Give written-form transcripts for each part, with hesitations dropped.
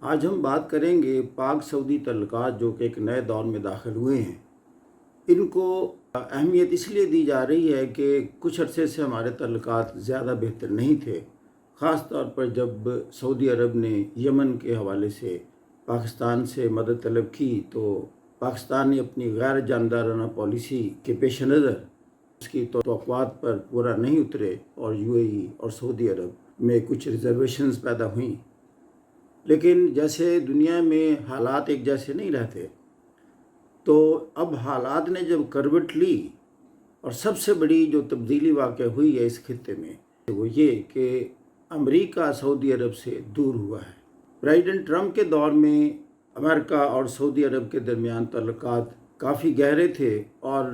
آج ہم بات کریں گے پاک سعودی تعلقات جو کہ ایک نئے دور میں داخل ہوئے ہیں۔ ان کو اہمیت اس لیے دی جا رہی ہے کہ کچھ عرصے سے ہمارے تعلقات زیادہ بہتر نہیں تھے، خاص طور پر جب سعودی عرب نے یمن کے حوالے سے پاکستان سے مدد طلب کی تو پاکستان نے اپنی غیر جانبدارانہ پالیسی کے پیش نظر اس کی توقعات پر پورا نہیں اترے اور یو اے ای اور سعودی عرب میں کچھ ریزرویشنز پیدا ہوئیں۔ لیکن جیسے دنیا میں حالات ایک جیسے نہیں رہتے، تو اب حالات نے جب کروٹ لی اور سب سے بڑی جو تبدیلی واقع ہوئی ہے اس خطے میں وہ یہ کہ امریکہ سعودی عرب سے دور ہوا ہے۔ پریزیڈنٹ ٹرمپ کے دور میں امریکہ اور سعودی عرب کے درمیان تعلقات کافی گہرے تھے، اور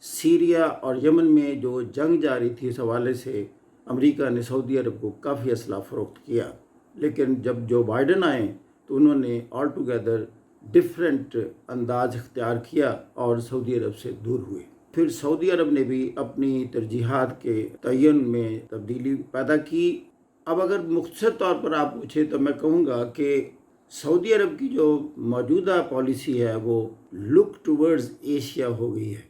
سیریا اور یمن میں جو جنگ جاری تھی اس حوالے سے امریکہ نے سعودی عرب کو کافی اسلحہ فروخت کیا۔ لیکن جب جو بائیڈن آئے تو انہوں نے آل ٹوگیدر ڈفرینٹ انداز اختیار کیا اور سعودی عرب سے دور ہوئے۔ پھر سعودی عرب نے بھی اپنی ترجیحات کے تعین میں تبدیلی پیدا کی۔ اب اگر مختصر طور پر آپ پوچھیں تو میں کہوں گا کہ سعودی عرب کی جو موجودہ پالیسی ہے وہ لک ٹورڈز ایشیا ہو گئی ہے۔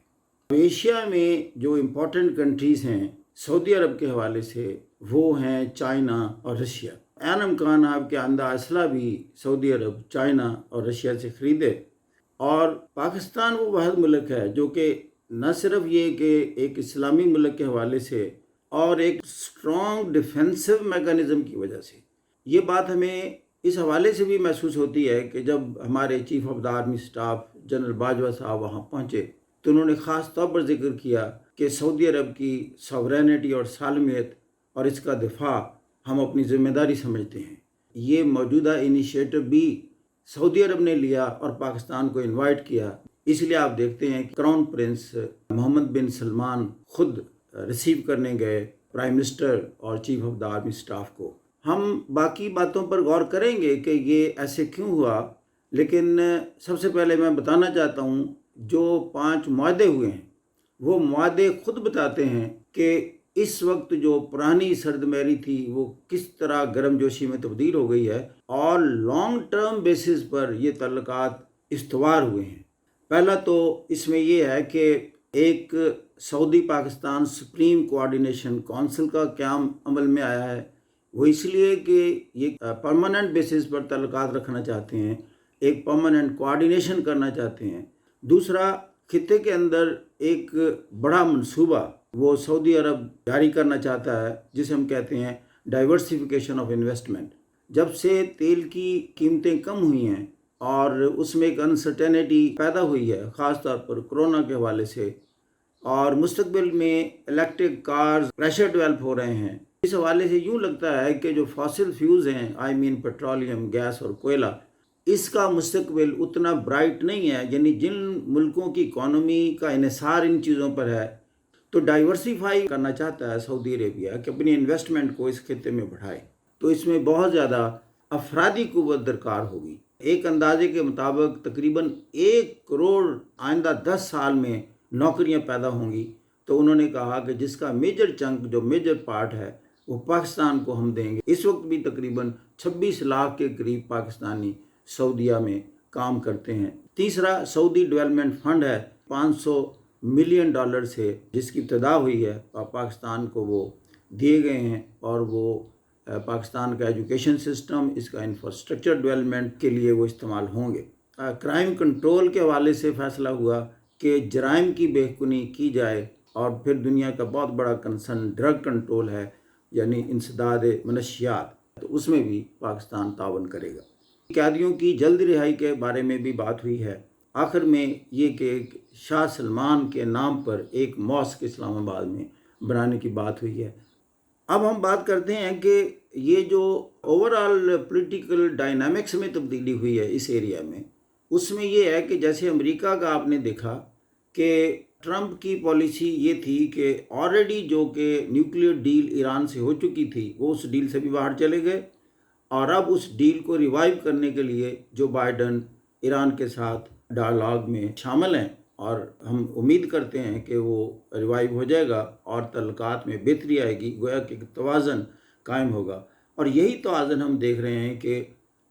ایشیا میں جو امپورٹنٹ کنٹریز ہیں سعودی عرب کے حوالے سے وہ ہیں چائنا اور رشیا۔ عین امکان آپ کے آندہ اسلحہ بھی سعودی عرب چائنا اور رشیا سے خریدے، اور پاکستان وہ واحد ملک ہے جو کہ نہ صرف یہ کہ ایک اسلامی ملک کے حوالے سے اور ایک اسٹرانگ ڈیفینسو میکانزم کی وجہ سے، یہ بات ہمیں اس حوالے سے بھی محسوس ہوتی ہے کہ جب ہمارے chief of the army staff general Bajwa صاحب وہاں پہنچے تو انہوں نے خاص طور پر ذکر کیا کہ سعودی عرب کی ساورینٹی اور سالمیت اور اس کا دفاع ہم اپنی ذمہ داری سمجھتے ہیں۔ یہ موجودہ انیشیٹو بھی سعودی عرب نے لیا اور پاکستان کو انوائٹ کیا۔ اس لیے آپ دیکھتے ہیں کہ کراؤن پرنس محمد بن سلمان خود ریسیو کرنے گئے پرائم منسٹر اور chief of the army staff کو۔ ہم باقی باتوں پر غور کریں گے کہ یہ ایسے کیوں ہوا، لیکن سب سے پہلے میں بتانا چاہتا ہوں جو 5 معاہدے ہوئے ہیں وہ معاہدے خود بتاتے ہیں کہ اس وقت جو پرانی سرد مہری تھی وہ کس طرح گرم جوشی میں تبدیل ہو گئی ہے، اور لانگ ٹرم بیسس پر یہ تعلقات استوار ہوئے ہیں۔ پہلا تو اس میں یہ ہے کہ ایک سعودی پاکستان سپریم کوآرڈینیشن کونسل کا قیام عمل میں آیا ہے۔ وہ اس لیے کہ یہ پرماننٹ بیسس پر تعلقات رکھنا چاہتے ہیں، ایک پرماننٹ کوآرڈینیشن کرنا چاہتے ہیں۔ دوسرا، خطے کے اندر ایک بڑا منصوبہ وہ سعودی عرب جاری کرنا چاہتا ہے جسے ہم کہتے ہیں ڈائیورسیفیکیشن آف انویسٹمنٹ۔ جب سے تیل کی قیمتیں کم ہوئی ہیں اور اس میں ایک انسرٹینٹی پیدا ہوئی ہے، خاص طور پر کرونا کے حوالے سے، اور مستقبل میں الیکٹرک کارز پریشر ڈیولپ ہو رہے ہیں، اس حوالے سے یوں لگتا ہے کہ جو فاسل فیوز ہیں پیٹرولیم، گیس اور کوئلہ، اس کا مستقبل اتنا برائٹ نہیں ہے۔ یعنی جن ملکوں کی اکانومی کا انحصار ان چیزوں پر ہے تو ڈائیورسیفائی کرنا چاہتا ہے سعودی عربیہ کہ اپنی انویسٹمنٹ کو اس خطے میں بڑھائے، تو اس میں بہت زیادہ افرادی قوت درکار ہوگی۔ ایک اندازے کے مطابق تقریباً 1 کروڑ آئندہ 10 سال میں نوکریاں پیدا ہوں گی۔ تو انہوں نے کہا کہ جس کا میجر چنک، جو میجر پارٹ ہے وہ پاکستان کو ہم دیں گے۔ اس وقت بھی تقریباً 26 لاکھ کے قریب پاکستانی سعودیہ میں کام کرتے ہیں۔ تیسرا، سعودی ڈیولپمنٹ فنڈ ہے $500 ملین سے، جس کی ابتدا ہوئی ہے اور پاکستان کو وہ دیے گئے ہیں، اور وہ پاکستان کا ایجوکیشن سسٹم، اس کا انفراسٹرکچر ڈیولپمنٹ کے لیے وہ استعمال ہوں گے۔ کرائم کنٹرول کے حوالے سے فیصلہ ہوا کہ جرائم کی بہکونی کی جائے، اور پھر دنیا کا بہت بڑا کنسرن ڈرگ کنٹرول ہے، یعنی انسداد منشیات، تو اس میں بھی پاکستان تعاون کرے گا۔ قیدیوں کی جلد رہائی کے بارے میں بھی بات ہوئی ہے۔ آخر میں یہ کہ شاہ سلمان کے نام پر ایک ماسک اسلام آباد میں بنانے کی بات ہوئی ہے۔ اب ہم بات کرتے ہیں کہ یہ جو اوورآل پولیٹیکل ڈائنامکس میں تبدیلی ہوئی ہے اس ایریا میں، اس میں یہ ہے کہ جیسے امریکہ کا آپ نے دیکھا کہ ٹرمپ کی پالیسی یہ تھی کہ آلریڈی جو کہ نیوکلیئر ڈیل ایران سے ہو چکی تھی وہ اس ڈیل سے بھی باہر چلے گئے، اور اب اس ڈیل کو ریوائیو کرنے کے لیے جو بائیڈن ایران کے ساتھ ڈائلاگ میں شامل ہیں، اور ہم امید کرتے ہیں کہ وہ ریوائیو ہو جائے گا اور تعلقات میں بہتری آئے گی، گویا کہ توازن قائم ہوگا۔ اور یہی توازن ہم دیکھ رہے ہیں کہ